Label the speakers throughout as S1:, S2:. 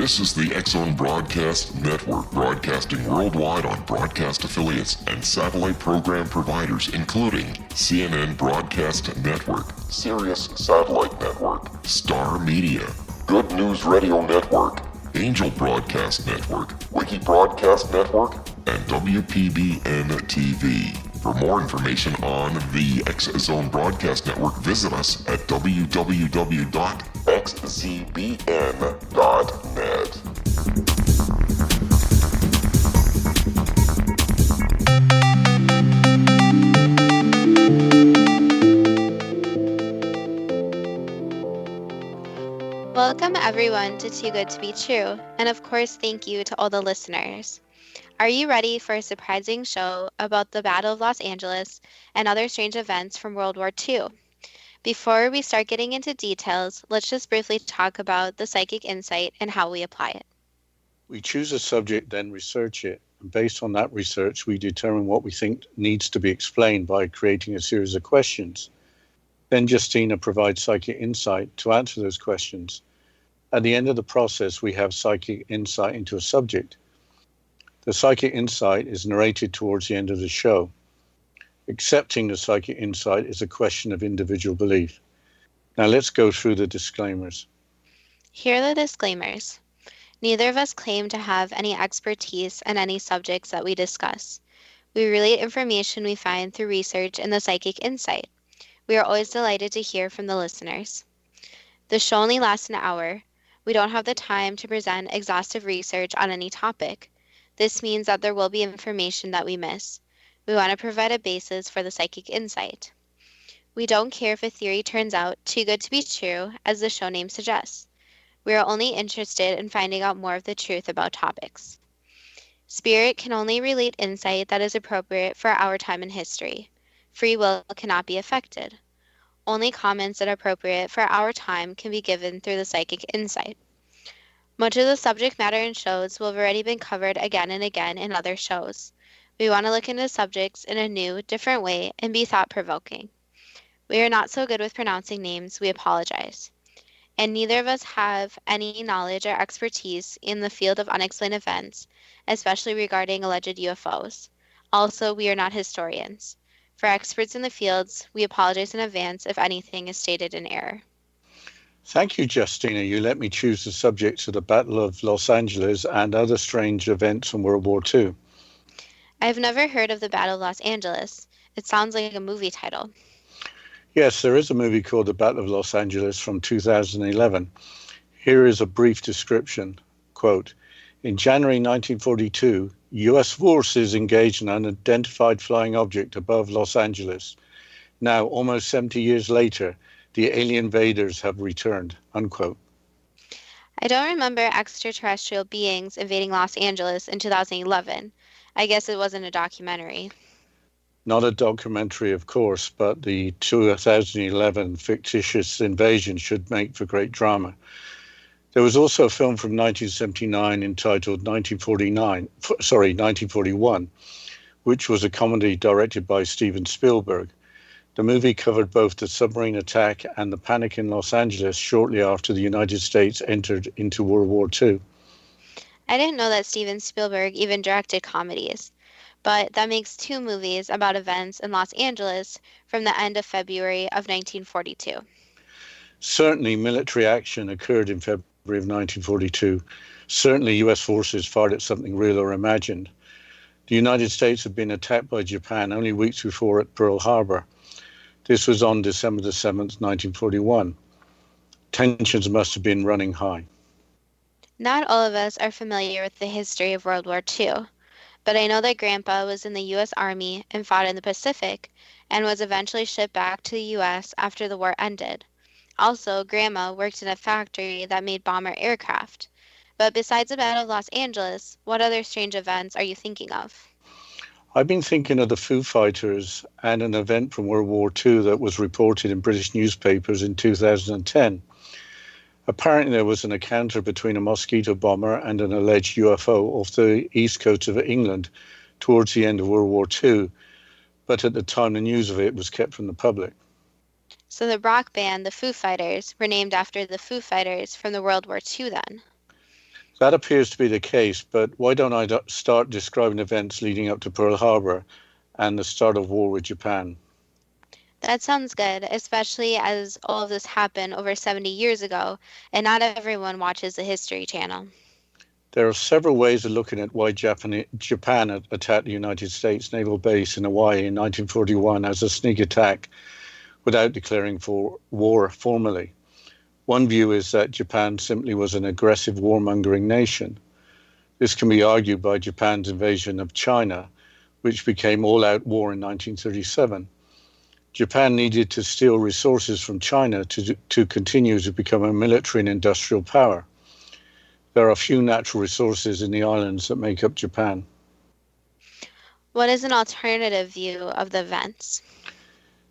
S1: This is the X-Zone Broadcast Network, broadcasting worldwide on broadcast affiliates and satellite program providers, including CNN Broadcast Network, Sirius Satellite Network, Star Media, Good News Radio Network, Angel Broadcast Network, Wiki Broadcast Network, and WPBN TV. For more information on the X-Zone Broadcast Network, visit us at www.xzbn.net.
S2: Welcome everyone to Too Good to Be True, and of course thank you to all the listeners. Are you ready for a surprising show about the Battle of Los Angeles and other strange events from World War II? Before we start getting into details, let's just briefly talk about the psychic insight and how we apply it.
S3: We choose a subject, then research it, and based on that research, we determine what we think needs to be explained by creating a series of questions. Then Justina provides psychic insight to answer those questions. At the end of the process, we have psychic insight into a subject. The psychic insight is narrated towards the end of the show. Accepting the psychic insight is a question of individual belief. Now let's go through the disclaimers.
S2: Here are the disclaimers. Neither of us claim to have any expertise in any subjects that we discuss. We relate information we find through research and the psychic insight. We are always delighted to hear from the listeners. The show only lasts an hour. We don't have the time to present exhaustive research on any topic. This means that there will be information that we miss. We want to provide a basis for the psychic insight. We don't care if a theory turns out too good to be true, as the show name suggests. We are only interested in finding out more of the truth about topics. Spirit can only relate insight that is appropriate for our time in history. Free will cannot be affected. Only comments that are appropriate for our time can be given through the psychic insight. Much of the subject matter in shows will have already been covered again and again in other shows. We want to look into subjects in a new, different way and be thought-provoking. We are not so good with pronouncing names, we apologize. And neither of us have any knowledge or expertise in the field of unexplained events, especially regarding alleged UFOs. Also, we are not historians. For experts in the fields, we apologize in advance if anything is stated in error.
S3: Thank you, Justina. You let me choose the subjects of the Battle of Los Angeles and other strange events from World War II.
S2: I have never heard of the Battle of Los Angeles. It sounds like a movie title.
S3: Yes, there is a movie called The Battle of Los Angeles from 2011. Here is a brief description. Quote, in January 1942, U.S. forces engaged an unidentified flying object above Los Angeles. Now, almost 70 years later, the alien invaders have returned, unquote.
S2: I don't remember extraterrestrial beings invading Los Angeles in 2011. I guess it wasn't a documentary.
S3: Not a documentary, of course, but the 2011 fictitious invasion should make for great drama. There was also a film from 1979 entitled 1941, which was a comedy directed by Steven Spielberg. The movie covered both the submarine attack and the panic in Los Angeles shortly after the United States entered into World War II.
S2: I didn't know that Steven Spielberg even directed comedies, but that makes two movies about events in Los Angeles from the end of February of 1942.
S3: Certainly, military action occurred in February of 1942. Certainly, U.S. forces fired at something real or imagined. The United States had been attacked by Japan only weeks before at Pearl Harbor. This was on December the 7th, 1941. Tensions must have been running high.
S2: Not all of us are familiar with the history of World War II, but I know that Grandpa was in the U.S. Army and fought in the Pacific and was eventually shipped back to the U.S. after the war ended. Also, Grandma worked in a factory that made bomber aircraft. But besides the Battle of Los Angeles, what other strange events are you thinking of?
S3: I've been thinking of the Foo Fighters and an event from World War II that was reported in British newspapers in 2010. Apparently, there was an encounter between a mosquito bomber and an alleged UFO off the east coast of England towards the end of World War II, but at the time the news of it was kept from the public.
S2: So the rock band, the Foo Fighters, were named after the Foo Fighters from the World War II then?
S3: That appears to be the case, but why don't I start describing events leading up to Pearl Harbor and the start of war with Japan?
S2: That sounds good, especially as all of this happened over 70 years ago, and not everyone watches the History Channel.
S3: There are several ways of looking at why Japan attacked the United States naval base in Hawaii in 1941 as a sneak attack without declaring for war formally. One view is that Japan simply was an aggressive warmongering nation. This can be argued by Japan's invasion of China, which became all-out war in 1937. Japan needed to steal resources from China to continue to become a military and industrial power. There are few natural resources in the islands that make up Japan.
S2: What is an alternative view of the events?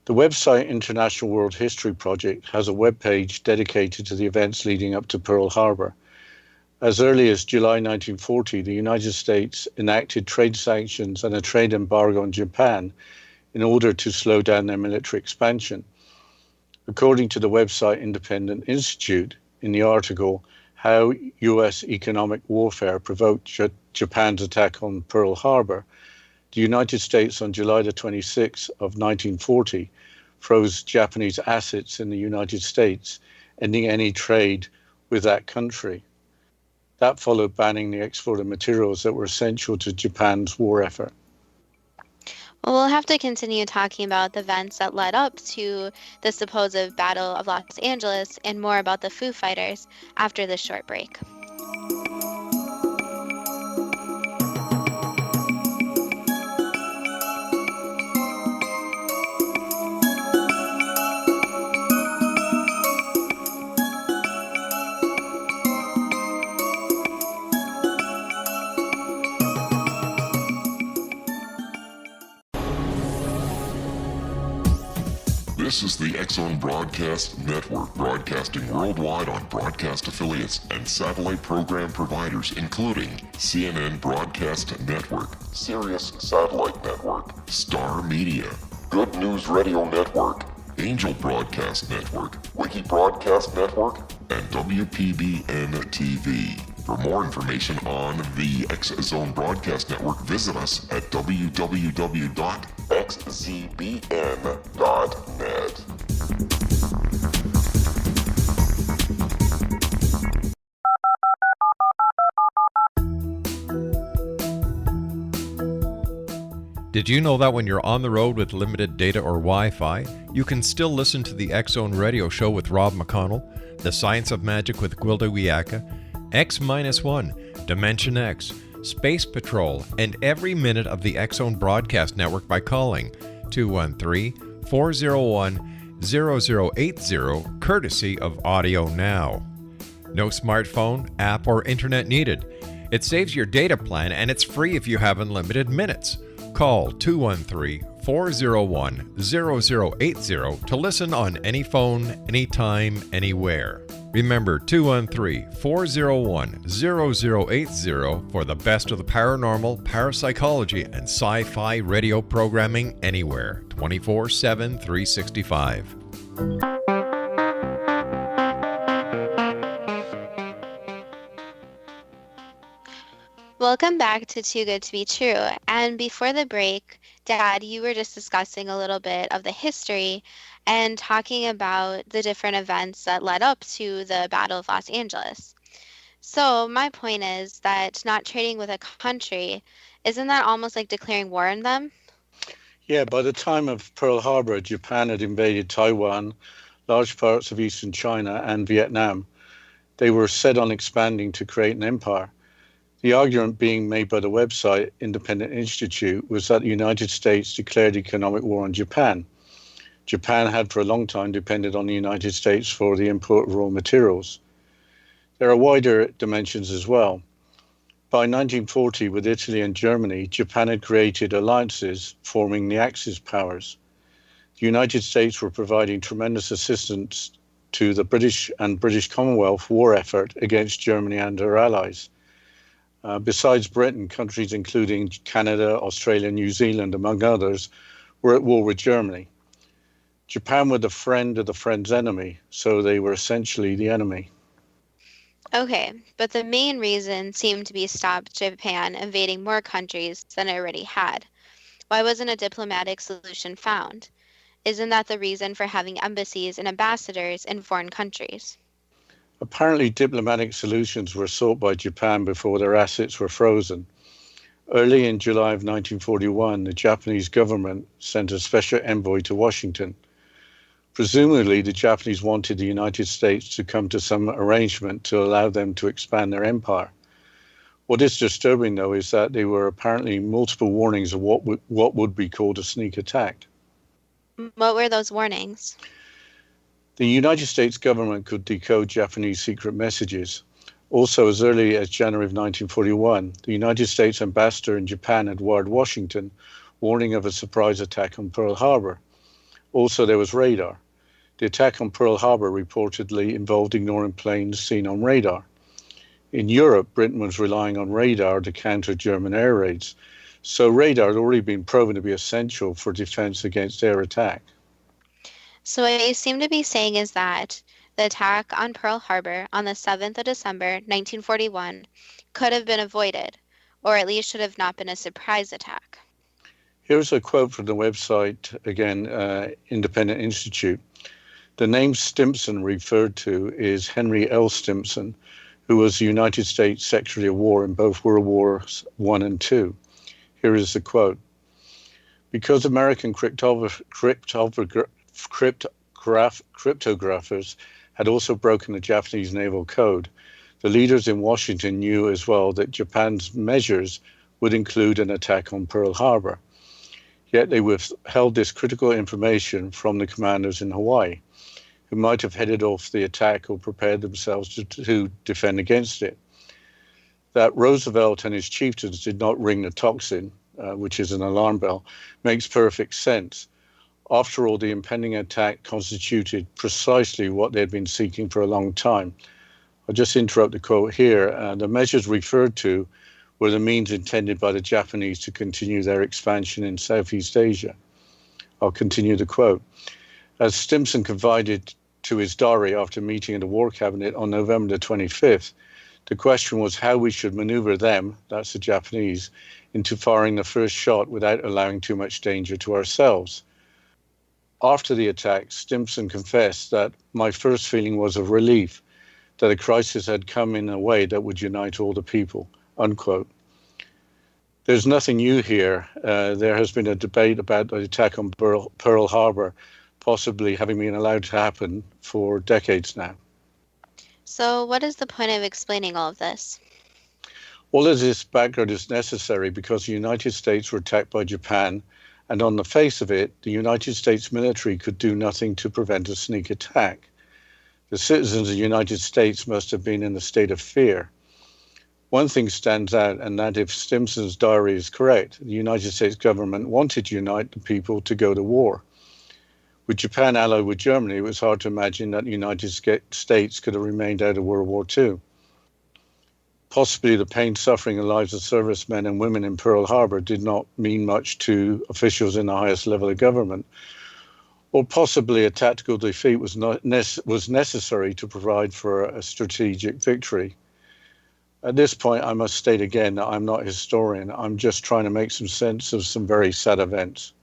S3: The website International World History Project has a webpage dedicated to the events leading up to Pearl Harbor. As early as July 1940, the United States enacted trade sanctions and a trade embargo on Japan in order to slow down their military expansion. According to the website Independent Institute, in the article, How U.S. Economic Warfare Provoked Japan's Attack on Pearl Harbor, the United States on July the 26th of 1940 froze Japanese assets in the United States, ending any trade with that country. That followed banning the export of materials that were essential to Japan's war effort.
S2: Well, we'll have to continue talking about the events that led up to the supposed Battle of Los Angeles and more about the Foo Fighters after this short break.
S1: This is the X-Zone Broadcast Network, broadcasting worldwide on broadcast affiliates and satellite program providers, including CNN Broadcast Network, Sirius Satellite Network, Star Media, Good News Radio Network, Angel Broadcast Network, Wiki Broadcast Network, and WPBN TV. For more information on the X-Zone Broadcast Network, visit us at www.xzbn.net.
S4: Did you know that when you're on the road with limited data or Wi-Fi, you can still listen to the X-Zone Radio Show with Rob McConnell, The Science of Magic with Gwilda Wiyaka, X-1, Dimension X, Space Patrol, and every minute of the X-Zone Broadcast Network by calling 213-401-0080, courtesy of Audio Now. No smartphone, app, or internet needed. It saves your data plan and it's free if you have unlimited minutes. Call 213-401-0080 to listen on any phone, anytime, anywhere. Remember 213-401-0080 for the best of the paranormal, parapsychology, and sci-fi radio programming anywhere, 24/7, 365.
S2: Welcome back to Too Good to Be True. And before the break, Dad, you were just discussing a little bit of the history and talking about the different events that led up to the Battle of Los Angeles. So my point is that not trading with a country, isn't that almost like declaring war on them?
S3: Yeah, by the time of Pearl Harbor, Japan had invaded Taiwan, large parts of eastern China, and Vietnam. They were set on expanding to create an empire. The argument being made by the website Independent Institute was that the United States declared economic war on Japan. Japan had for a long time depended on the United States for the import of raw materials. There are wider dimensions as well. By 1940, with Italy and Germany, Japan had created alliances forming the Axis powers. The United States were providing tremendous assistance to the British and British Commonwealth war effort against Germany and her allies. Besides Britain, countries including Canada, Australia, New Zealand, among others, were at war with Germany. Japan were the friend of the friend's enemy, so they were essentially the enemy.
S2: Okay, but the main reason seemed to be stop Japan invading more countries than it already had. Why wasn't a diplomatic solution found? Isn't that the reason for having embassies and ambassadors in foreign countries?
S3: Apparently, diplomatic solutions were sought by Japan before their assets were frozen. Early in July of 1941, the Japanese government sent a special envoy to Washington. Presumably, the Japanese wanted the United States to come to some arrangement to allow them to expand their empire. What is disturbing, though, is that there were apparently multiple warnings of what would be called a sneak attack.
S2: What were those warnings?
S3: The United States government could decode Japanese secret messages. Also, as early as January of 1941, the United States ambassador in Japan had wired Washington, warning of a surprise attack on Pearl Harbor. Also, there was radar. The attack on Pearl Harbor reportedly involved ignoring planes seen on radar. In Europe, Britain was relying on radar to counter German air raids, so radar had already been proven to be essential for defense against air attack.
S2: So what you seem to be saying is that the attack on Pearl Harbor on the 7th of December, 1941, could have been avoided, or at least should have not been a surprise attack.
S3: Here's a quote from the website, again, Independent Institute. The name Stimson referred to is Henry L. Stimson, who was the United States Secretary of War in both World Wars I and II. Here is the quote. Because American cryptographers had also broken the Japanese naval code, the leaders in Washington knew as well that Japan's measures would include an attack on Pearl Harbor. Yet they withheld this critical information from the commanders in Hawaii, who might have headed off the attack or prepared themselves to defend against it. That Roosevelt and his chieftains did not ring the tocsin, which is an alarm bell, makes perfect sense. After all, the impending attack constituted precisely what they had been seeking for a long time. I'll just interrupt the quote here. The measures referred to were the means intended by the Japanese to continue their expansion in Southeast Asia. I'll continue the quote. As Stimson confided to his diary after meeting in the War Cabinet on November the 25th, the question was how we should maneuver them, that's the Japanese, into firing the first shot without allowing too much danger to ourselves. After the attack, Stimson confessed that my first feeling was of relief, that a crisis had come in a way that would unite all the people, unquote. There's nothing new here. There has been a debate about the attack on Pearl Harbor possibly having been allowed to happen for decades now.
S2: So what is the point of explaining all of this?
S3: All of this background is necessary because the United States were attacked by Japan, and on the face of it, the United States military could do nothing to prevent a sneak attack. The citizens of the United States must have been in a state of fear. One thing stands out, and that if Stimson's diary is correct, the United States government wanted to unite the people to go to war. With Japan allied with Germany, it was hard to imagine that the United States could have remained out of World War II. Possibly the pain, suffering, and lives of servicemen and women in Pearl Harbor did not mean much to officials in the highest level of government. Or possibly a tactical defeat was necessary to provide for a strategic victory. At this point, I must state again that I'm not a historian. I'm just trying to make some sense of some very sad events.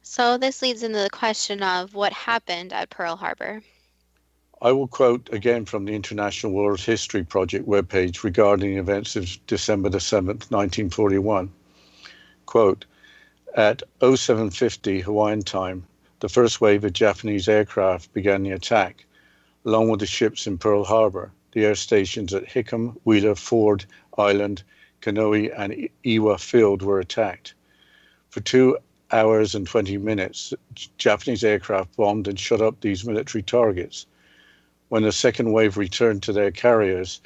S2: So this leads into the question of what happened at Pearl Harbor.
S3: I will quote again from the International World History Project webpage regarding the events of December the 7th, 1941. Quote, at 0750 Hawaiian time, the first wave of Japanese aircraft began the attack, along with the ships in Pearl Harbor. The air stations at Hickam, Wheeler, Ford Island, Kanoe, and Iwa Field were attacked. For 2 hours and 20 minutes, Japanese aircraft bombed and shot up these military targets. When the second wave returned to their carriers,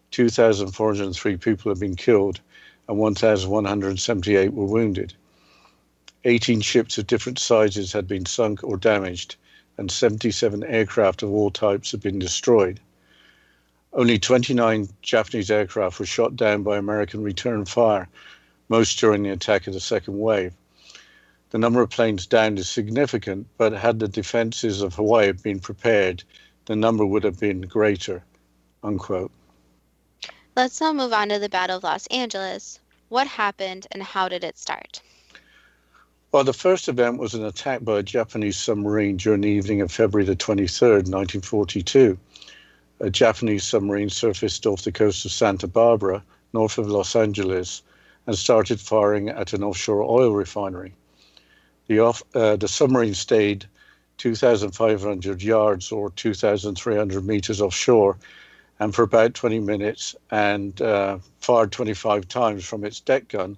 S3: 2,403 people had been killed and 1,178 were wounded. 18 ships of different sizes had been sunk or damaged, and 77 aircraft of all types had been destroyed. Only 29 Japanese aircraft were shot down by American return fire, most during the attack of the second wave. The number of planes downed is significant, but had the defenses of Hawaii been prepared, the number would have been greater. unquote.
S2: Let's now move on to the Battle of Los Angeles. What happened and how did it start?
S3: Well, the first event was an attack by a Japanese submarine during the evening of February the 23rd, 1942. A Japanese submarine surfaced off the coast of Santa Barbara, north of Los Angeles, and started firing at an offshore oil refinery. The submarine stayed 2,500 yards or 2,300 meters offshore, and for about 20 minutes, and fired 25 times from its deck gun,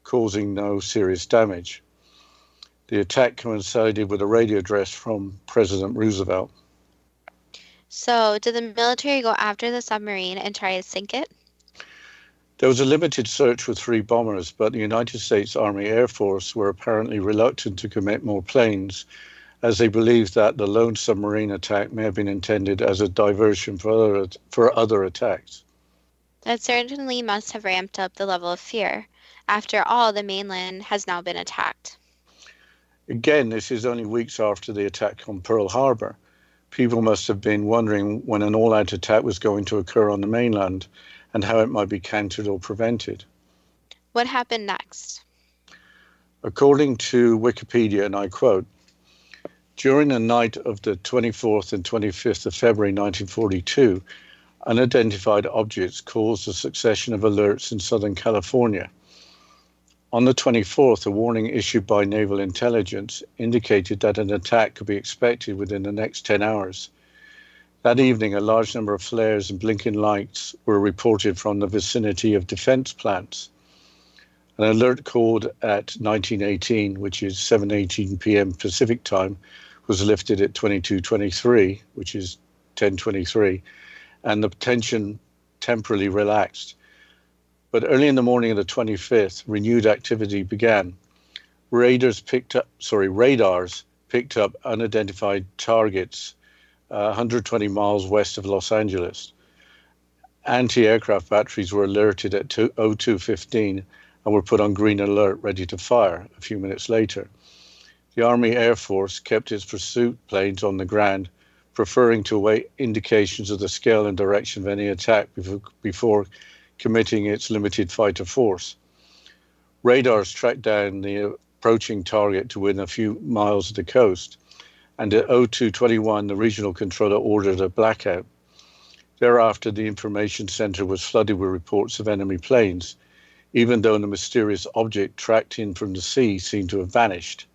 S3: causing no serious damage. The attack coincided with a radio address from President Roosevelt.
S2: So, did the military go after the submarine and try to sink it?
S3: There was a limited search with 3 bombers, but the United States Army Air Force were apparently reluctant to commit more planes, as they believed that the lone submarine attack may have been intended as a diversion for other attacks.
S2: That certainly must have ramped up the level of fear. After all, the mainland has now been attacked.
S3: Again, this is only weeks after the attack on Pearl Harbor. People must have been wondering when an all-out attack was going to occur on the mainland and how it might be countered or prevented.
S2: What happened next?
S3: According to Wikipedia, and I quote, during the night of the 24th and 25th of February 1942, unidentified objects caused a succession of alerts in Southern California. On the 24th, a warning issued by Naval Intelligence indicated that an attack could be expected within the next 10 hours. That evening, a large number of flares and blinking lights were reported from the vicinity of defense plants. An alert called at 1918, which is 7:18 p.m. Pacific time, was lifted at 22:23, which is 10:23, and the tension temporarily relaxed. But early in the morning of the 25th, renewed activity began. Radars picked up unidentified targets 120 miles west of Los Angeles. Anti-aircraft batteries were alerted at 02:15 and were put on green alert, ready to fire a few minutes later. The Army Air Force kept its pursuit planes on the ground, preferring to await indications of the scale and direction of any attack before committing its limited fighter force. Radars tracked down the approaching target to within a few miles of the coast, and at 02:21, the regional controller ordered a blackout. Thereafter, the information center was flooded with reports of enemy planes, even though the mysterious object tracked in from the sea seemed to have vanished.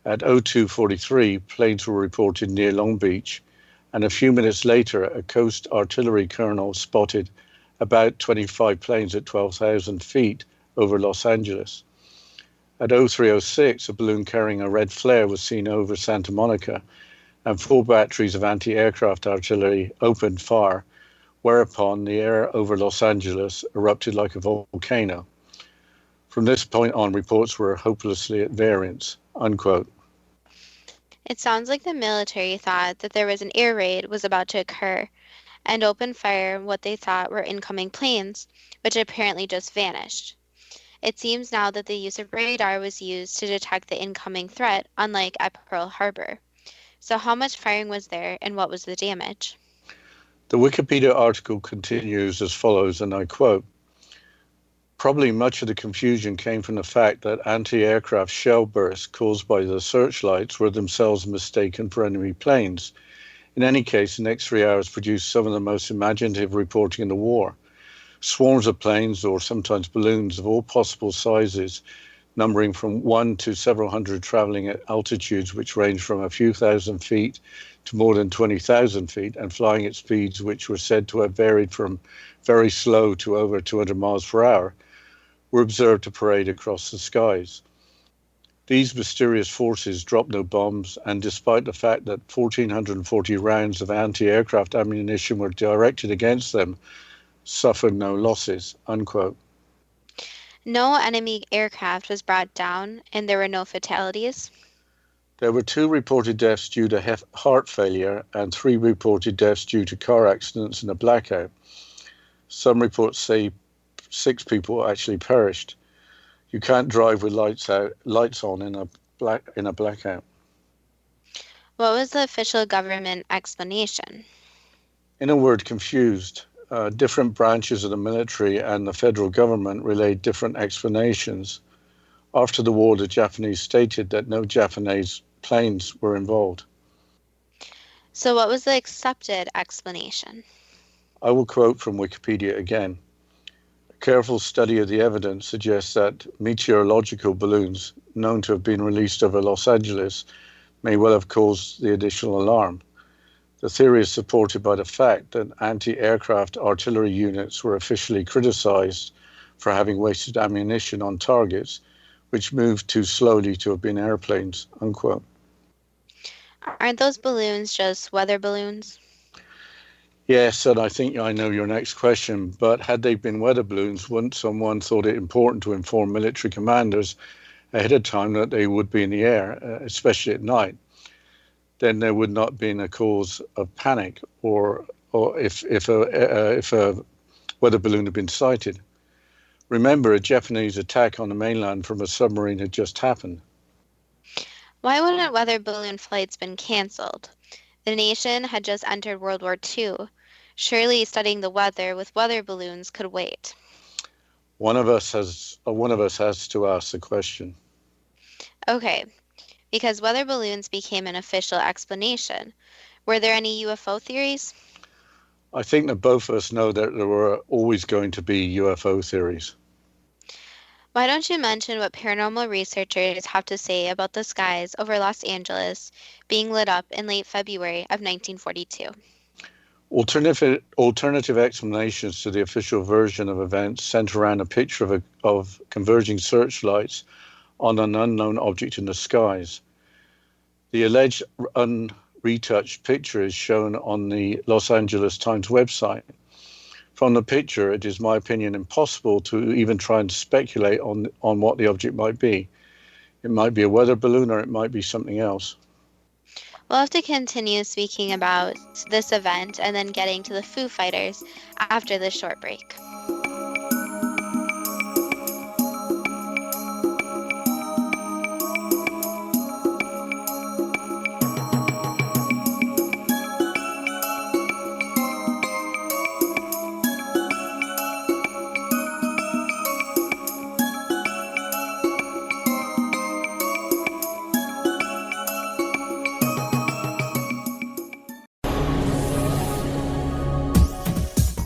S3: At 02:43, planes were reported near Long Beach, and a few minutes later, a Coast Artillery colonel spotted about 25 planes at 12,000 feet over Los Angeles. At 03:06, a balloon carrying a red flare was seen over Santa Monica, and 4 batteries of anti-aircraft artillery opened fire, whereupon the air over Los Angeles erupted like a volcano. From this point on, reports were hopelessly at variance, unquote.
S2: It sounds like the military thought that there was an air raid was about to occur and opened fire on what they thought were incoming planes, which apparently just vanished. It seems now that the use of radar was used to detect the incoming threat, unlike at Pearl Harbor. So how much firing was there and what was the damage?
S3: The Wikipedia article continues as follows, and I quote, probably much of the confusion came from the fact that anti-aircraft shell bursts caused by the searchlights were themselves mistaken for enemy planes. In any case, the next 3 hours produced some of the most imaginative reporting in the war. Swarms of planes, or sometimes balloons of all possible sizes, numbering from 1 to several hundred, traveling at altitudes which range from a few thousand feet to more than 20,000 feet, and flying at speeds which were said to have varied from very slow to over 200 miles per hour, were observed to parade across the skies. These mysterious forces dropped no bombs, and despite the fact that 1,440 rounds of anti-aircraft ammunition were directed against them, suffered no losses, unquote.
S2: No enemy aircraft was brought down and there were no fatalities.
S3: There were 2 reported deaths due to heart failure and 3 reported deaths due to car accidents and a blackout. Some reports say 6 people actually perished. You can't drive with lights on in a blackout.
S2: What was the official government explanation?
S3: In a word, confused. Different branches of the military and the federal government relayed different explanations. After the war, the Japanese stated that no Japanese planes were involved.
S2: So, what was the accepted explanation?
S3: I will quote from Wikipedia again. A careful study of the evidence suggests that meteorological balloons known to have been released over Los Angeles may well have caused the additional alarm. The theory is supported by the fact that anti-aircraft artillery units were officially criticized for having wasted ammunition on targets which moved too slowly to have been airplanes, unquote.
S2: Aren't those balloons just weather balloons?
S3: Yes, and I think I know your next question, but had they been weather balloons, wouldn't someone thought it important to inform military commanders ahead of time that they would be in the air, especially at night? Then there would not be a cause of panic, or if a weather balloon had been sighted. Remember, a Japanese attack on the mainland from a submarine had just happened.
S2: Why wouldn't weather balloon flights been canceled? The nation had just entered World War II. Surely studying the weather with weather balloons could wait.
S3: One of us has to ask the question.
S2: Okay, because weather balloons became an official explanation. Were there any UFO theories?
S3: I think that both of us know that there were always going to be UFO theories.
S2: Why don't you mention what paranormal researchers have to say about the skies over Los Angeles being lit up in late February of 1942?
S3: Alternative explanations to the official version of events center around a picture of converging searchlights on an unknown object in the skies. The alleged unretouched picture is shown on the Los Angeles Times website. From the picture, it is my opinion impossible to even try and speculate on what the object might be. It might be a weather balloon or it might be something else.
S2: We'll have to continue speaking about this event and then getting to the Foo Fighters after this short break.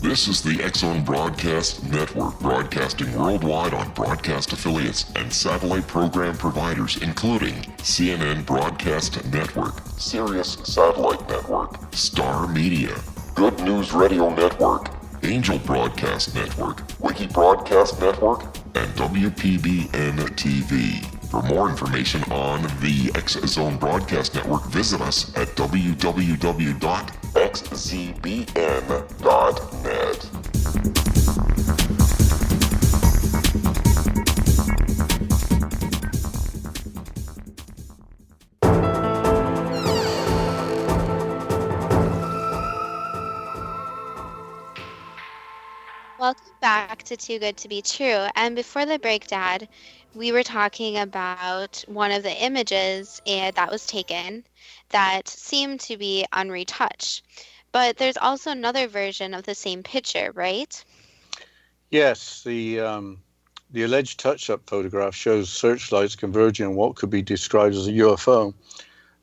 S1: This is the X-Zone Broadcast Network, broadcasting worldwide on broadcast affiliates and satellite program providers, including CNN Broadcast Network, Sirius Satellite Network, Star Media, Good News Radio Network, Angel Broadcast Network, Wiki Broadcast Network, and WPBN TV. For more information on the X-Zone Broadcast Network, visit us at www.xzbn.net.
S2: Welcome back to Too Good to Be True. And before the break, Dad, we were talking about one of the images that was taken that seemed to be unretouched. But there's also another version of the same picture, right?
S3: Yes, the alleged touch-up photograph shows searchlights converging on what could be described as a UFO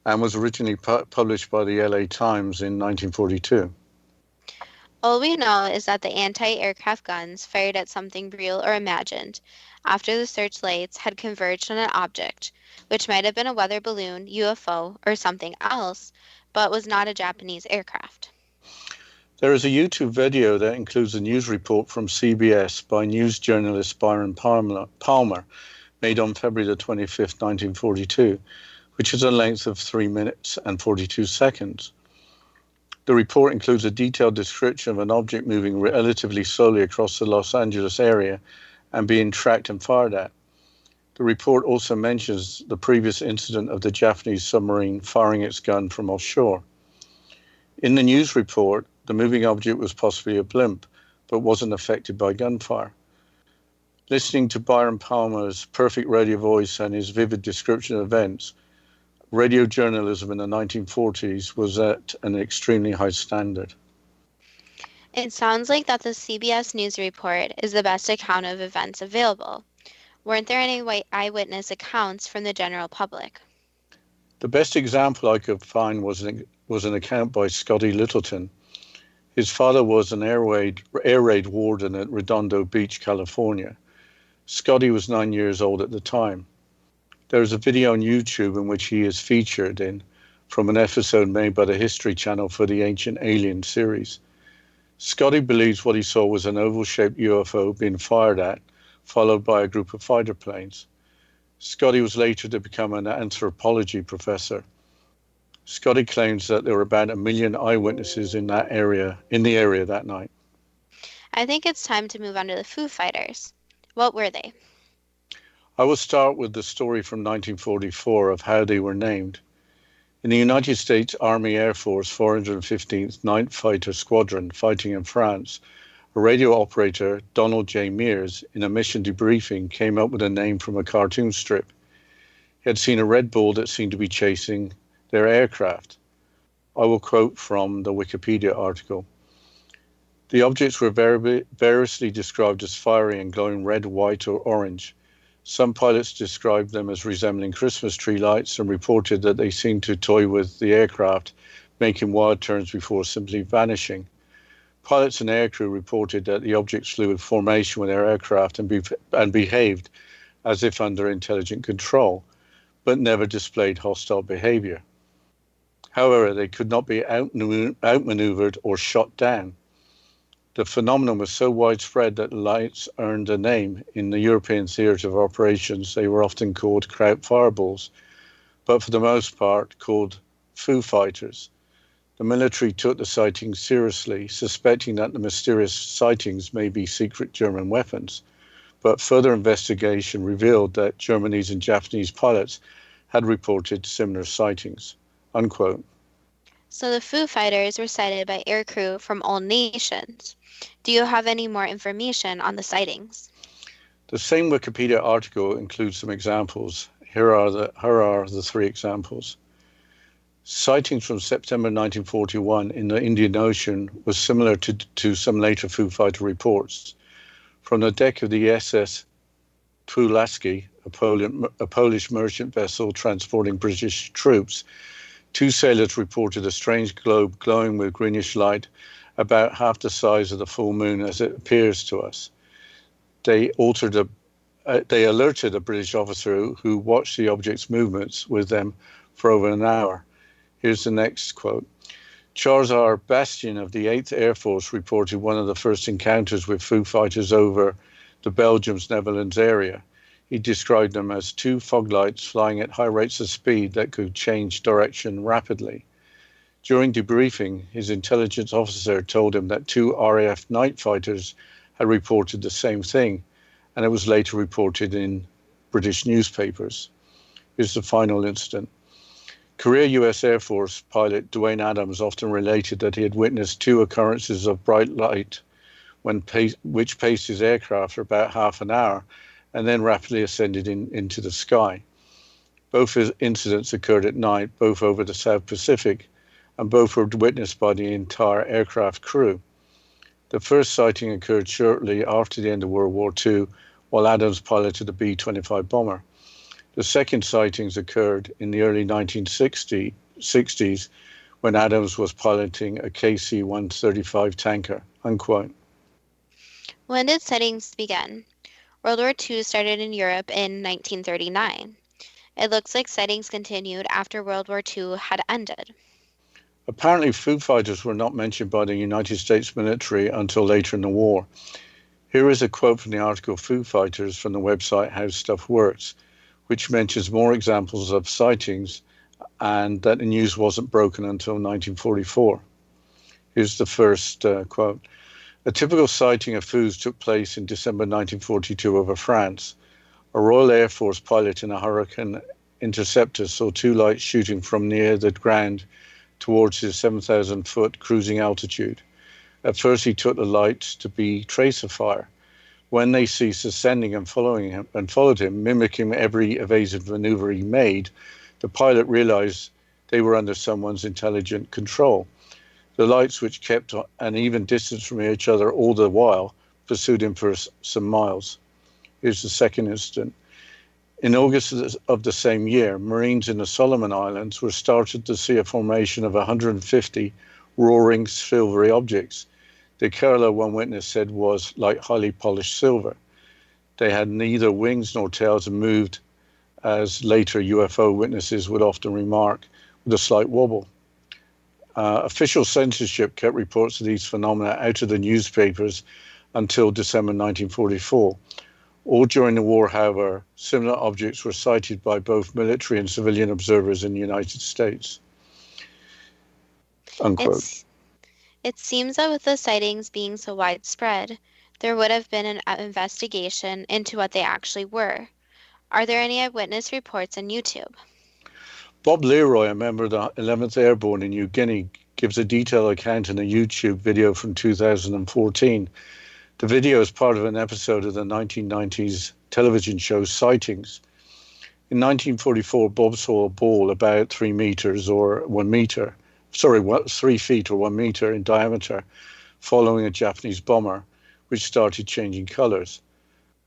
S3: and was originally published by the LA Times in 1942.
S2: All we know is that the anti-aircraft guns fired at something real or imagined after the searchlights had converged on an object, which might have been a weather balloon, UFO, or something else, but was not a Japanese aircraft.
S3: There is a YouTube video that includes a news report from CBS by news journalist Byron Palmer, made on February the 25th, 1942, which is a length of 3 minutes and 42 seconds. The report includes a detailed description of an object moving relatively slowly across the Los Angeles area and being tracked and fired at. The report also mentions the previous incident of the Japanese submarine firing its gun from offshore. In the news report, the moving object was possibly a blimp, but wasn't affected by gunfire. Listening to Byron Palmer's perfect radio voice and his vivid description of events, radio journalism in the 1940s was at an extremely high standard.
S2: It sounds like that the CBS News report is the best account of events available. Weren't there any eyewitness accounts from the general public?
S3: The best example I could find was an account by Scotty Littleton. His father was an air raid warden at Redondo Beach, California. Scotty was 9 years old at the time. There is a video on YouTube in which he is featured in from an episode made by the History Channel for the Ancient Alien series. Scotty believes what he saw was an oval-shaped UFO being fired at, followed by a group of fighter planes. Scotty was later to become an anthropology professor. Scotty claims that there were about 1 million eyewitnesses in the area that night.
S2: I think it's time to move on to the Foo Fighters. What were they?
S3: I will start with the story from 1944 of how they were named. In the United States Army Air Force 415th Night Fighter Squadron fighting in France, a radio operator, Donald J. Mears, in a mission debriefing came up with a name from a cartoon strip. He had seen a red bull that seemed to be chasing their aircraft. I will quote from the Wikipedia article. The objects were variously described as fiery and glowing red, white, or orange. Some pilots described them as resembling Christmas tree lights and reported that they seemed to toy with the aircraft, making wild turns before simply vanishing. Pilots and aircrew reported that the objects flew in formation with their aircraft and behaved as if under intelligent control, but never displayed hostile behavior. However, they could not be outmaneuvered or shot down. The phenomenon was so widespread that the lights earned a name. In the European theatre of operations, they were often called Kraut fireballs, but for the most part called Foo Fighters. The military took the sightings seriously, suspecting that the mysterious sightings may be secret German weapons, but further investigation revealed that Germany's and Japanese pilots had reported similar sightings. Unquote.
S2: So the Foo Fighters were sighted by aircrew from all nations. Do you have any more information on the sightings?
S3: The same Wikipedia article includes some examples. Here are the 3 examples. Sightings from September 1941 in the Indian Ocean was similar to some later Foo Fighter reports. From the deck of the SS Pulaski, a Polish merchant vessel transporting British troops, 2 sailors reported a strange globe glowing with greenish light about half the size of the full moon as it appears to us. They alerted a British officer who watched the object's movements with them for over an hour. Here's the next quote. Charles R. Bastian of the 8th Air Force reported one of the first encounters with Foo Fighters over the Belgium's Netherlands area. He described them as 2 fog lights flying at high rates of speed that could change direction rapidly. During debriefing, his intelligence officer told him that 2 RAF night fighters had reported the same thing, and it was later reported in British newspapers. Here's the final incident. Career U.S. Air Force pilot Dwayne Adams often related that he had witnessed 2 occurrences of bright light which paced his aircraft for about half an hour and then rapidly ascended into the sky. Both incidents occurred at night, both over the South Pacific, and both were witnessed by the entire aircraft crew. The first sighting occurred shortly after the end of World War II, while Adams piloted a B-25 bomber. The second sightings occurred in the early 1960s when Adams was piloting a KC-135 tanker. Unquote.
S2: When did sightings begin? World War II started in Europe in 1939. It looks like sightings continued after World War II had ended.
S3: Apparently, Foo Fighters were not mentioned by the United States military until later in the war. Here is a quote from the article Foo Fighters from the website How Stuff Works, which mentions more examples of sightings and that the news wasn't broken until 1944. Here's the first quote. A typical sighting of Foos took place in December 1942 over France. A Royal Air Force pilot in a Hurricane Interceptor saw 2 lights shooting from near the ground towards his 7,000-foot cruising altitude. At first, he took the lights to be tracer fire. When they ceased ascending and followed him, mimicking every evasive maneuver he made, the pilot realized they were under someone's intelligent control. The lights, which kept an even distance from each other all the while, pursued him for some miles. Here's the second incident. In August of the same year, Marines in the Solomon Islands were started to see a formation of 150 roaring silvery objects. The color, one witness said, was like highly polished silver. They had neither wings nor tails and moved, as later UFO witnesses would often remark, with a slight wobble. Official censorship kept reports of these phenomena out of the newspapers until December 1944. All during the war, however, similar objects were sighted by both military and civilian observers in the United States. Unquote.
S2: It seems that with the sightings being so widespread, there would have been an investigation into what they actually were. Are there any eyewitness reports on YouTube?
S3: Bob Leroy, a member of the 11th Airborne in New Guinea, gives a detailed account in a YouTube video from 2014. The video is part of an episode of the 1990s television show Sightings. In 1944, Bob saw a ball about 3 feet or 1 meter in diameter, following a Japanese bomber, which started changing colors.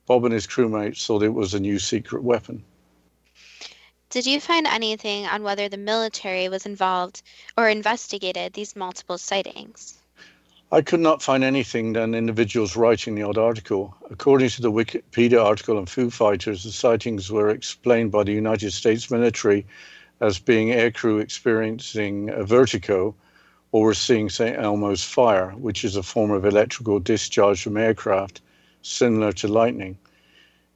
S3: Bob and his crewmates thought it was a new secret weapon.
S2: Did you find anything on whether the military was involved or investigated these multiple sightings?
S3: I could not find anything than individuals writing the odd article. According to the Wikipedia article on Foo Fighters, the sightings were explained by the United States military as being aircrew experiencing a vertigo or were seeing St. Elmo's fire, which is a form of electrical discharge from aircraft, similar to lightning.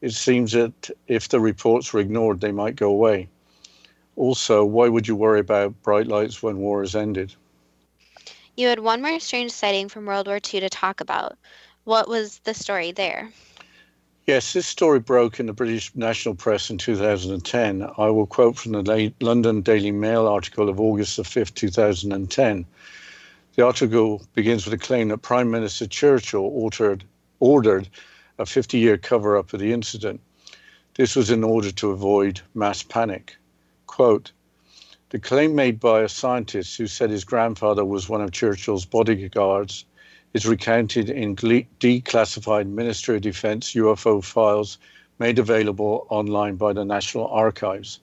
S3: It seems that if the reports were ignored, they might go away. Also, why would you worry about bright lights when war is ended?
S2: You had one more strange sighting from World War II to talk about. What was the story there?
S3: Yes, this story broke in the British national press in 2010. I will quote from the London Daily Mail article of August the 5th, 2010. The article begins with a claim that Prime Minister Churchill ordered a 50-year cover-up of the incident. This was in order to avoid mass panic. Quote, the claim made by a scientist who said his grandfather was one of Churchill's bodyguards is recounted in declassified Ministry of Defense UFO files made available online by the National Archives.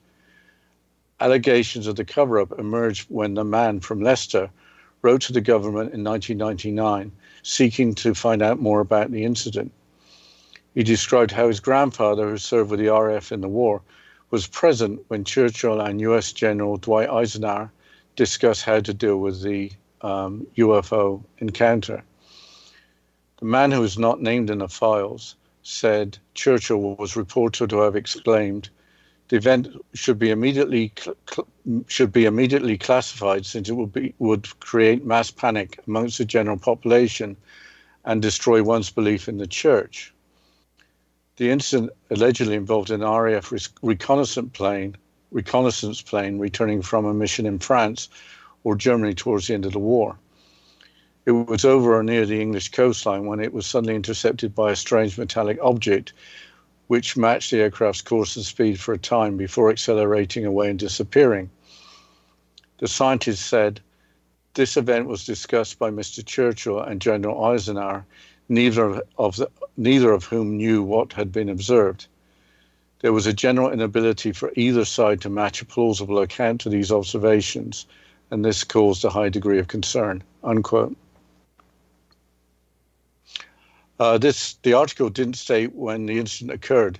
S3: Allegations of the cover-up emerged when the man from Leicester wrote to the government in 1999 seeking to find out more about the incident. He described how his grandfather, who served with the RAF in the war, was present when Churchill and US General Dwight Eisenhower discussed how to deal with the UFO encounter. The man who was not named in the files said Churchill was reported to have exclaimed, the event should be immediately classified since it would create mass panic amongst the general population and destroy one's belief in the church. The incident allegedly involved an RAF reconnaissance plane returning from a mission in France or Germany towards the end of the war. It was over or near the English coastline when it was suddenly intercepted by a strange metallic object which matched the aircraft's course and speed for a time before accelerating away and disappearing. The scientist said, this event was discussed by Mr. Churchill and General Eisenhower, neither of whom knew what had been observed. There was a general inability for either side to match a plausible account to these observations, and this caused a high degree of concern, unquote. The article didn't state when the incident occurred,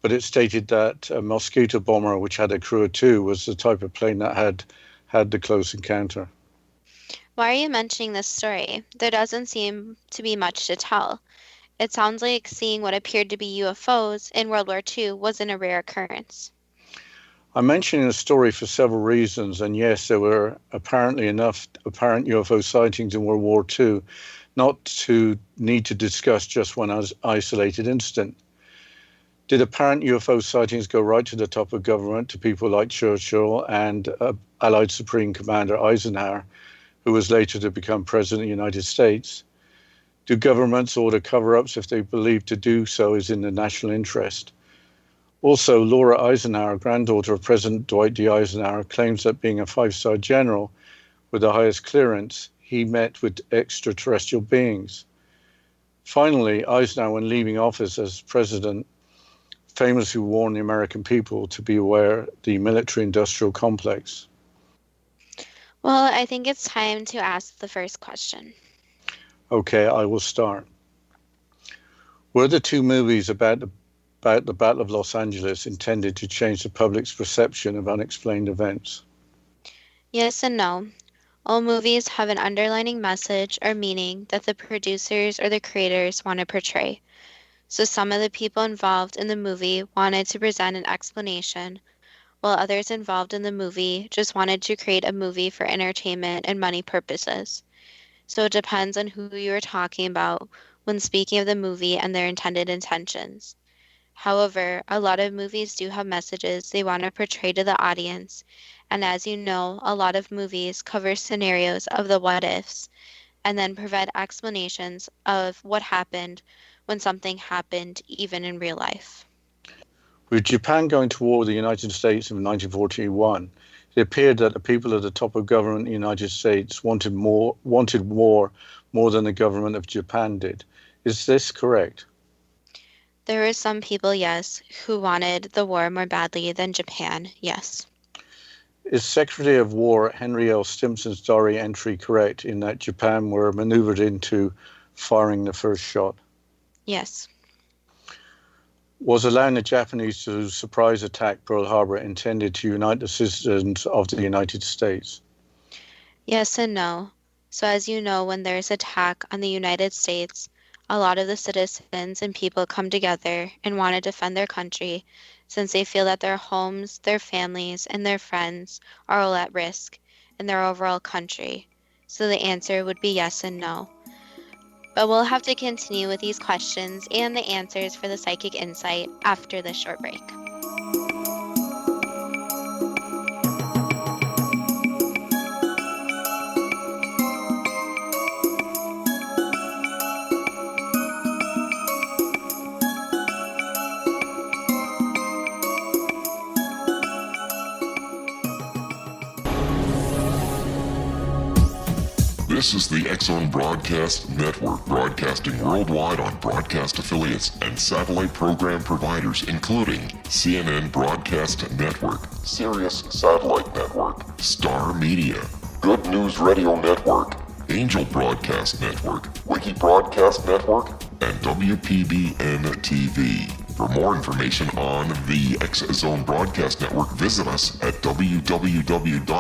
S3: but it stated that a Mosquito bomber, which had a crew of 2, was the type of plane that had the close encounter.
S2: Why are you mentioning this story? There doesn't seem to be much to tell. It sounds like seeing what appeared to be UFOs in World War II wasn't a rare occurrence.
S3: I'm mentioning the story for several reasons, and yes, there were apparently enough apparent UFO sightings in World War II not to need to discuss just one isolated incident. Did apparent UFO sightings go right to the top of government, to people like Churchill and Allied Supreme Commander Eisenhower, who was later to become President of the United States? Do governments order cover-ups if they believe to do so is in the national interest? Also, Laura Eisenhower, granddaughter of President Dwight D. Eisenhower, claims that being a 5-star general with the highest clearance, he met with extraterrestrial beings. Finally, Eisenhower, when leaving office as president, famously warned the American people to be aware of the military-industrial complex.
S2: Well, I think it's time to ask the first question.
S3: Okay, I will start. Were the two movies about the Battle of Los Angeles intended to change the public's perception of unexplained events?
S2: Yes and no. All movies have an underlining message or meaning that the producers or the creators want to portray. So some of the people involved in the movie wanted to present an explanation, while others involved in the movie just wanted to create a movie for entertainment and money purposes. So it depends on who you are talking about when speaking of the movie and their intended intentions. However, a lot of movies do have messages they want to portray to the audience, and as you know, a lot of movies cover scenarios of the what ifs and then provide explanations of what happened when something happened, even in real life.
S3: With Japan going to war with the United States in 1941, it appeared that the people at the top of government in the United States wanted war more than the government of Japan did. Is this correct?
S2: There were some people, yes, who wanted the war more badly than Japan, yes.
S3: Is Secretary of War Henry L. Stimson's diary entry correct in that Japan were maneuvered into firing the first shot?
S2: Yes.
S3: Was allowing the Japanese to surprise attack Pearl Harbor intended to unite the citizens of the United States?
S2: Yes and no. So as you know, when there's attack on the United States, a lot of the citizens and people come together and want to defend their country since they feel that their homes, their families, and their friends are all at risk in their overall country. So the answer would be yes and no. But we'll have to continue with these questions and the answers for the psychic insight after this short break.
S1: This is the X-Zone Broadcast Network, broadcasting worldwide on broadcast affiliates and satellite program providers, including CNN Broadcast Network, Sirius Satellite Network, Star Media, Good News Radio Network, Angel Broadcast Network, Wiki Broadcast Network, and WPBN TV. For more information on the X-Zone Broadcast Network, visit us at www.xzbn.net.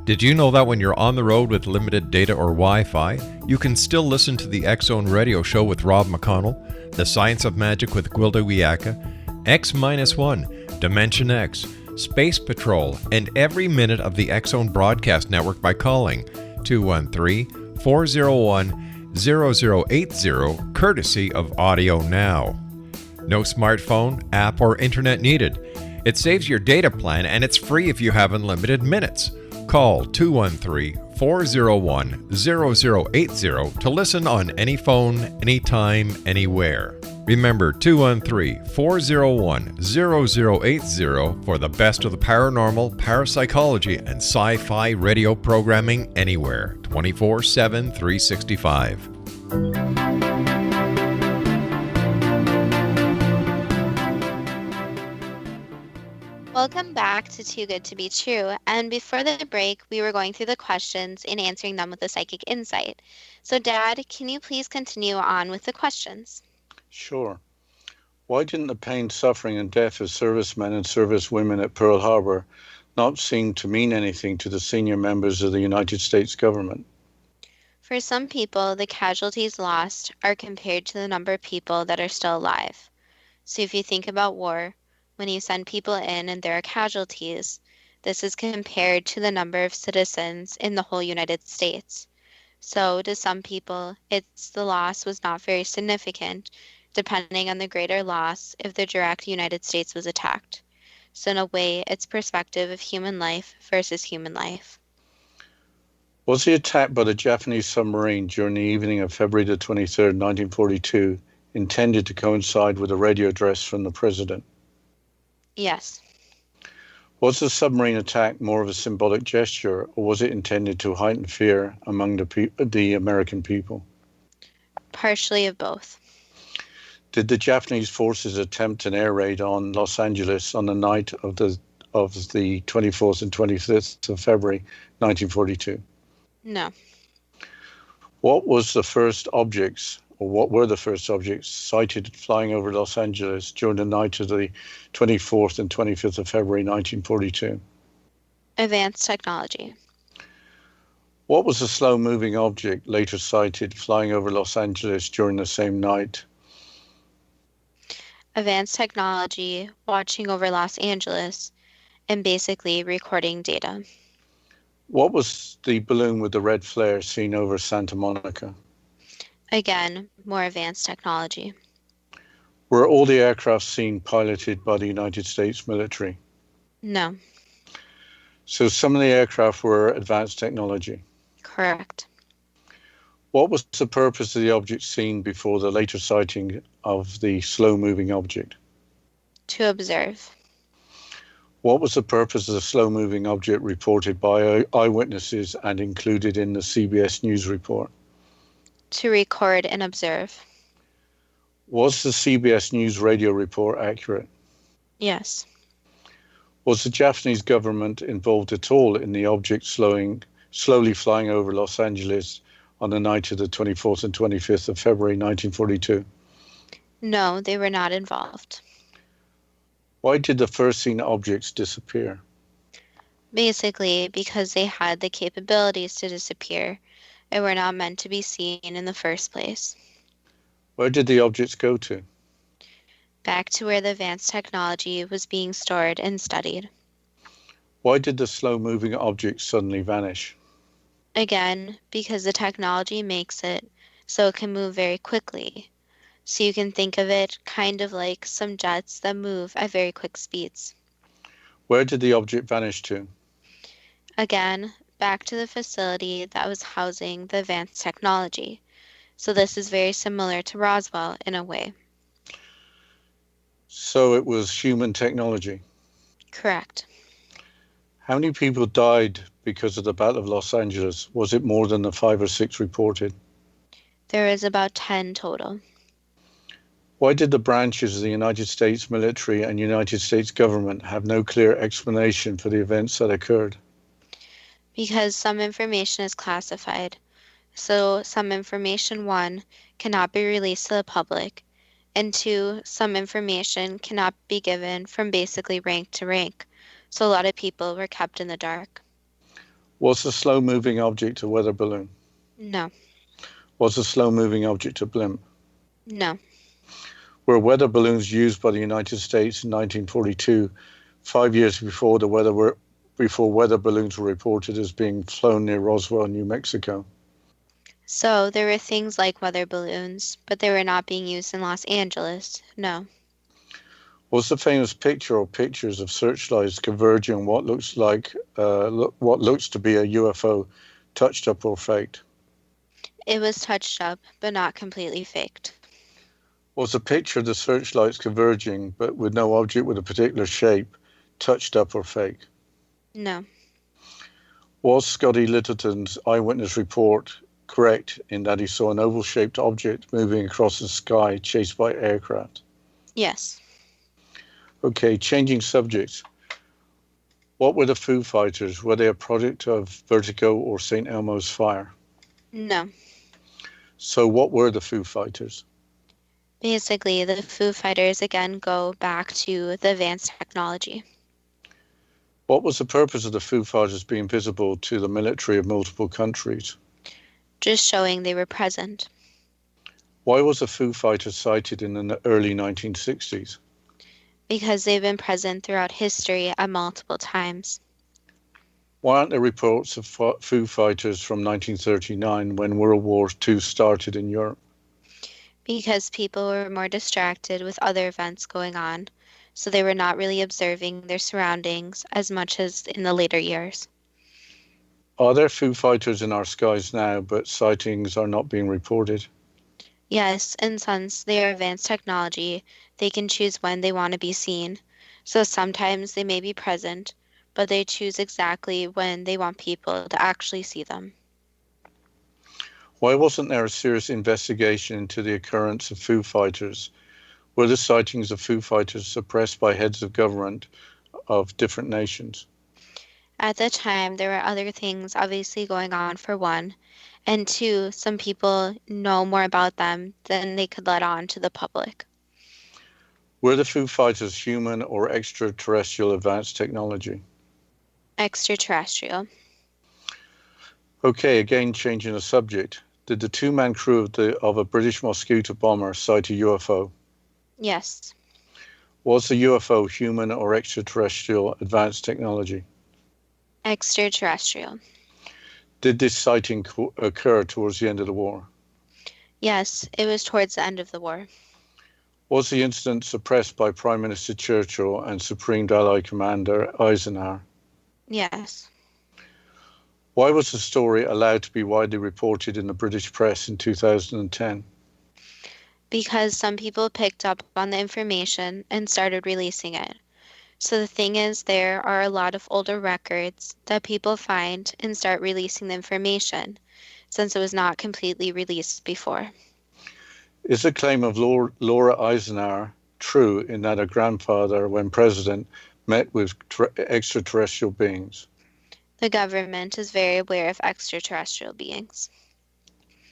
S4: Did you know that when you're on the road with limited data or Wi-Fi, you can still listen to the X-Zone Radio Show with Rob McConnell, The Science of Magic with Gwilda Wiyaka, X-1, Dimension X, Space Patrol, and every minute of the X-Zone Broadcast Network by calling 213-401-0080, courtesy of Audio Now. No smartphone, app, or internet needed. It saves your data plan and it's free if you have unlimited minutes. Call 213-401-0080 to listen on any phone, anytime, anywhere. Remember 213-401-0080 for the best of the paranormal, parapsychology, and sci-fi radio programming anywhere, 24/7, 365.
S2: Welcome back to Too Good to Be True, and before the break, we were going through the questions and answering them with a psychic insight. So, Dad, can you please continue on with the questions?
S3: Sure. Why didn't the pain, suffering, and death of servicemen and servicewomen at Pearl Harbor not seem to mean anything to the senior members of the United States government?
S2: For some people, the casualties lost are compared to the number of people that are still alive. So if you think about war, when you send people in and there are casualties, this is compared to the number of citizens in the whole United States. So to some people, the loss was not very significant, depending on the greater loss if the direct United States was attacked. So in a way, it's perspective of human life versus human life.
S3: Was the attack by the Japanese submarine during the evening of February the 23rd, 1942, intended to coincide with a radio address from the President?
S2: Yes.
S3: Was the submarine attack more of a symbolic gesture, or was it intended to heighten fear among the American people?
S2: Partially of both.
S3: Did the Japanese forces attempt an air raid on Los Angeles on the night of the 24th and 25th of February, 1942?
S2: No.
S3: What were the first objects sighted flying over Los Angeles during the night of the 24th and 25th of February, 1942?
S2: Advanced technology.
S3: What was the slow-moving object later sighted flying over Los Angeles during the same night?
S2: Advanced technology, watching over Los Angeles, and basically recording data.
S3: What was the balloon with the red flare seen over Santa Monica?
S2: Again, more advanced technology.
S3: Were all the aircraft seen piloted by the United States military?
S2: No.
S3: So some of the aircraft were advanced technology.
S2: Correct.
S3: What was the purpose of the object seen before the later sighting of the slow-moving object?
S2: To observe.
S3: What was the purpose of the slow-moving object reported by eyewitnesses and included in the CBS News report?
S2: To record and observe.
S3: Was the CBS News radio report accurate?
S2: Yes.
S3: Was the Japanese government involved at all in the object slowly flying over Los Angeles on the night of the 24th and 25th of February, 1942?
S2: No, they were not involved.
S3: Why did the first seen objects disappear?
S2: Basically, because they had the capabilities to disappear and were not meant to be seen in the first place.
S3: Where did the objects go to?
S2: Back to where the advanced technology was being stored and studied.
S3: Why did the slow-moving objects suddenly vanish?
S2: Again, because the technology makes it so it can move very quickly. So you can think of it kind of like some jets that move at very quick speeds.
S3: Where did the object vanish to?
S2: Again, back to the facility that was housing the advanced technology. So this is very similar to Roswell in a way.
S3: So it was human technology.
S2: Correct.
S3: How many people died because of the Battle of Los Angeles? Was it more than the 5 or 6 reported?
S2: There is about 10 total.
S3: Why did the branches of the United States military and United States government have no clear explanation for the events that occurred?
S2: Because some information is classified. So some information, 1, cannot be released to the public, and 2, some information cannot be given from basically rank to rank. So a lot of people were kept in the dark.
S3: Was the slow-moving object a weather balloon?
S2: No.
S3: Was the slow-moving object a blimp?
S2: No.
S3: Were weather balloons used by the United States in 1942, 5 years before weather balloons were reported as being flown near Roswell, New Mexico?
S2: So there were things like weather balloons, but they were not being used in Los Angeles. No.
S3: Was the famous picture or pictures of searchlights converging on what looks to be a UFO touched up or faked?
S2: It was touched up, but not completely faked.
S3: Was the picture of the searchlights converging, but with no object with a particular shape, touched up or fake?
S2: No.
S3: Was Scotty Littleton's eyewitness report correct in that he saw an oval-shaped object moving across the sky chased by aircraft?
S2: Yes.
S3: Okay, changing subjects. What were the Foo Fighters? Were they a product of Vertigo or St. Elmo's fire?
S2: No.
S3: So what were the Foo Fighters?
S2: Basically, the Foo Fighters again go back to the advanced technology.
S3: What was the purpose of the Foo Fighters being visible to the military of multiple countries?
S2: Just showing they were present.
S3: Why was the Foo Fighters sighted in the early 1960s?
S2: Because they've been present throughout history at multiple times.
S3: Why aren't there reports of Foo Fighters from 1939 when World War II started in Europe?
S2: Because people were more distracted with other events going on, so they were not really observing their surroundings as much as in the later years.
S3: Are there Foo Fighters in our skies now, but sightings are not being reported?
S2: Yes, and since they are advanced technology, they can choose when they want to be seen. So sometimes they may be present, but they choose exactly when they want people to actually see them.
S3: Why wasn't there a serious investigation into the occurrence of Foo Fighters? Were the sightings of Foo Fighters suppressed by heads of government of different nations?
S2: At the time, there were other things obviously going on, for one, and two, some people know more about them than they could let on to the public.
S3: Were the Foo Fighters human or extraterrestrial advanced technology?
S2: Extraterrestrial.
S3: Okay, again changing the subject. Did the two-man crew of a British Mosquito bomber sight a UFO?
S2: Yes.
S3: Was the UFO human or extraterrestrial advanced technology?
S2: Extraterrestrial.
S3: Did this sighting occur towards the end of the war?
S2: Yes, it was towards the end of the war.
S3: Was the incident suppressed by Prime Minister Churchill and Supreme Allied Commander Eisenhower?
S2: Yes.
S3: Why was the story allowed to be widely reported in the British press in 2010?
S2: Because some people picked up on the information and started releasing it. So the thing is, there are a lot of older records that people find and start releasing the information, since it was not completely released before.
S3: Is the claim of Laura Eisenhower true in that her grandfather, when president, met with extraterrestrial beings?
S2: The government is very aware of extraterrestrial beings.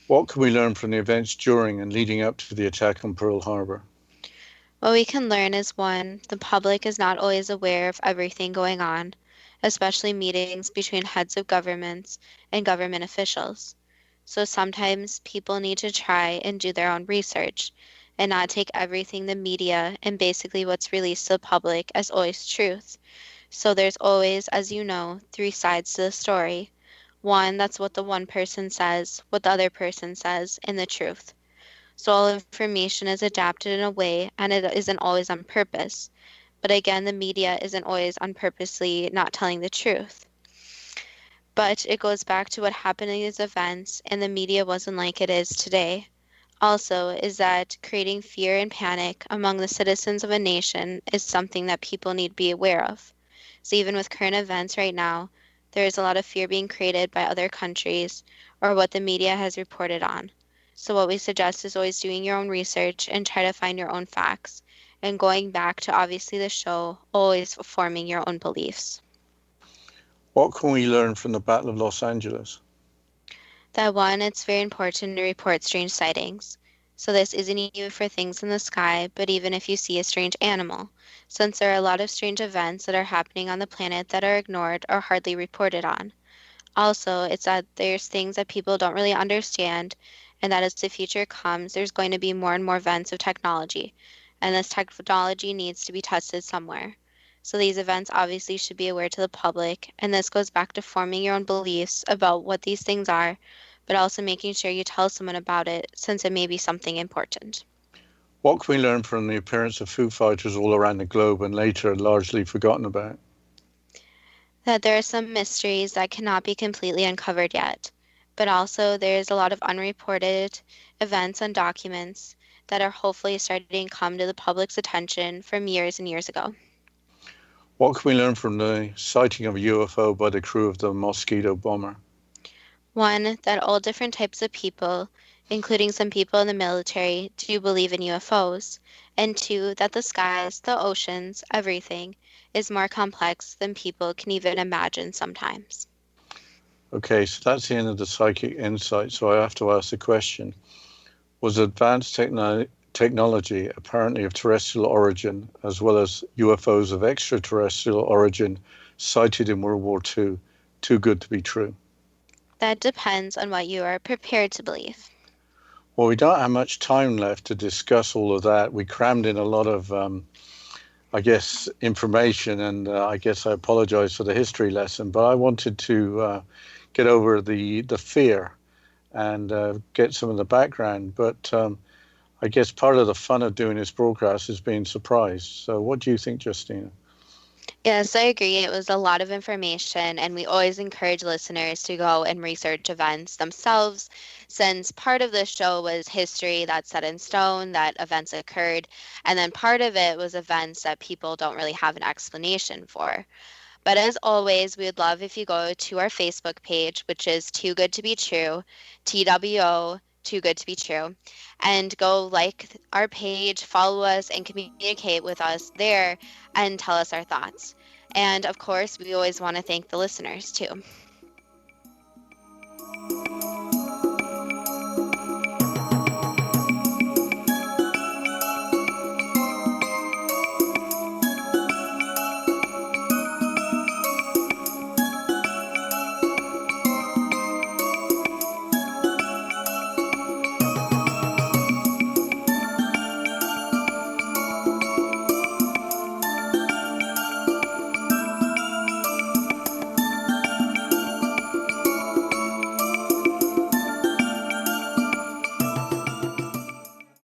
S3: What can we learn from the events during and leading up to the attack on Pearl Harbor?
S2: What we can learn is, one, the public is not always aware of everything going on, especially meetings between heads of governments and government officials. So sometimes people need to try and do their own research and not take everything the media and basically what's released to the public as always truth. So there's always, as you know, three sides to the story. One, that's what the one person says, what the other person says, and the truth. So all information is adapted in a way, and it isn't always on purpose. But again, the media isn't always on purposely not telling the truth. But it goes back to what happened in these events, and the media wasn't like it is today. Also, is that creating fear and panic among the citizens of a nation is something that people need to be aware of. So even with current events right now, there is a lot of fear being created by other countries or what the media has reported on. So what we suggest is always doing your own research and try to find your own facts, and going back to obviously the show, always forming your own beliefs.
S3: What can we learn from the Battle of Los Angeles?
S2: That one, it's very important to report strange sightings. So this isn't even for things in the sky, but even if you see a strange animal, since there are a lot of strange events that are happening on the planet that are ignored or hardly reported on. Also, it's that there's things that people don't really understand, and that as the future comes, there's going to be more and more events of technology, and this technology needs to be tested somewhere. So these events obviously should be aware to the public, and this goes back to forming your own beliefs about what these things are, but also making sure you tell someone about it, since it may be something important.
S3: What can we learn from the appearance of Foo Fighters all around the globe and later largely forgotten about?
S2: That there are some mysteries that cannot be completely uncovered yet, but also there's a lot of unreported events and documents that are hopefully starting to come to the public's attention from years and years ago.
S3: What can we learn from the sighting of a UFO by the crew of the Mosquito bomber?
S2: One, that all different types of people, including some people in the military, do believe in UFOs. And two, that the skies, the oceans, everything is more complex than people can even imagine sometimes.
S3: Okay, so that's the end of the psychic insight. So I have to ask the question, was advanced technology apparently of terrestrial origin, as well as UFOs of extraterrestrial origin, sighted in World War II, too good to be true?
S2: That depends on what you are prepared to believe.
S3: Well, we don't have much time left to discuss all of that. We crammed in a lot of, information, and I guess I apologize for the history lesson, but I wanted to get over the fear and get some of the background. But I guess part of the fun of doing this broadcast is being surprised. So what do you think, Justina?
S2: Yes, I agree. It was a lot of information, and we always encourage listeners to go and research events themselves, since part of the show was history that's set in stone, that events occurred, and then part of it was events that people don't really have an explanation for. But as always, we would love if you go to our Facebook page, which is Too Good to Be True, TWO, Too Good to Be True, and go like our page, follow us, and communicate with us there and tell us our thoughts. And of course, we always want to thank the listeners too.